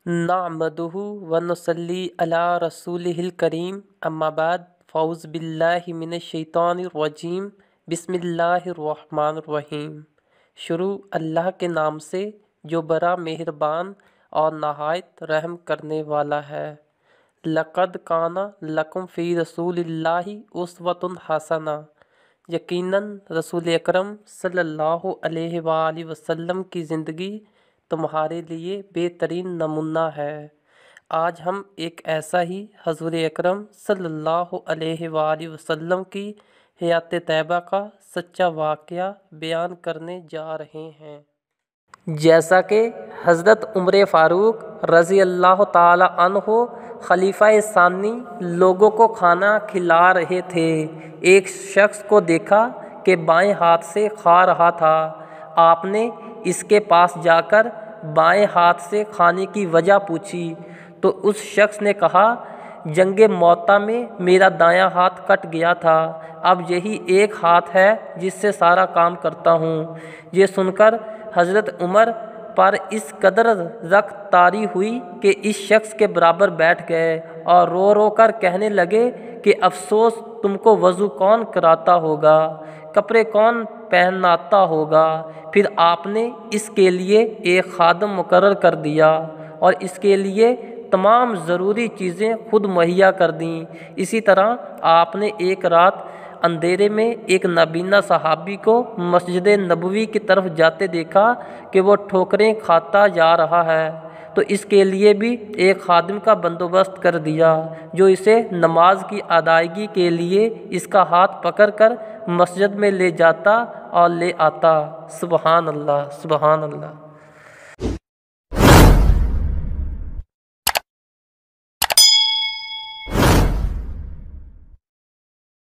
نعمدہ ونصلی علی رسولہ کریم اما بعد فاعوذ باللہ من الشیطان الرجیم بسم اللہ الرحمن الرحیم۔ شروع اللہ کے نام سے جو بڑا مہربان اور نہایت رحم کرنے والا ہے۔ لقد کان لکم فی رسول اللہ اسوۃ حسنہ، یقیناً رسول اکرم صلی اللہ علیہ وآلہ وسلم کی زندگی تمہارے لیے بہترین نمونہ ہے۔ آج ہم ایک ایسا ہی حضور اکرم صلی اللہ علیہ وآلہ وسلم کی حیات طیبہ کا سچا واقعہ بیان کرنے جا رہے ہیں۔ جیسا کہ حضرت عمر فاروق رضی اللہ تعالی عنہ خلیفہ ثانی لوگوں کو کھانا کھلا رہے تھے۔ ایک شخص کو دیکھا کہ بائیں ہاتھ سے کھا رہا تھا۔ آپ نے اس کے پاس جا کر بائیں ہاتھ سے کھانے کی وجہ پوچھی تو اس شخص نے کہا، جنگ موطا میں میرا دایاں ہاتھ کٹ گیا تھا، اب یہی ایک ہاتھ ہے جس سے سارا کام کرتا ہوں۔ یہ سن کر حضرت عمر پر اس قدر رخ طاری ہوئی کہ اس شخص کے برابر بیٹھ گئے اور رو رو کر کہنے لگے کہ افسوس، تم کو وضو کون کراتا ہوگا، کپڑے کون پہناتا ہوگا۔ پھر آپ نے اس کے لیے ایک خادم مقرر کر دیا اور اس کے لیے تمام ضروری چیزیں خود مہیا کر دیں۔ اسی طرح آپ نے ایک رات اندھیرے میں ایک نابینا صحابی کو مسجد نبوی کی طرف جاتے دیکھا کہ وہ ٹھوکریں کھاتا جا رہا ہے، تو اس کے لیے بھی ایک خادم کا بندوبست کر دیا جو اسے نماز کی ادائیگی کے لیے اس کا ہاتھ پکڑ کر مسجد میں لے جاتا اور لے آتا۔ سبحان اللہ، سبحان اللہ۔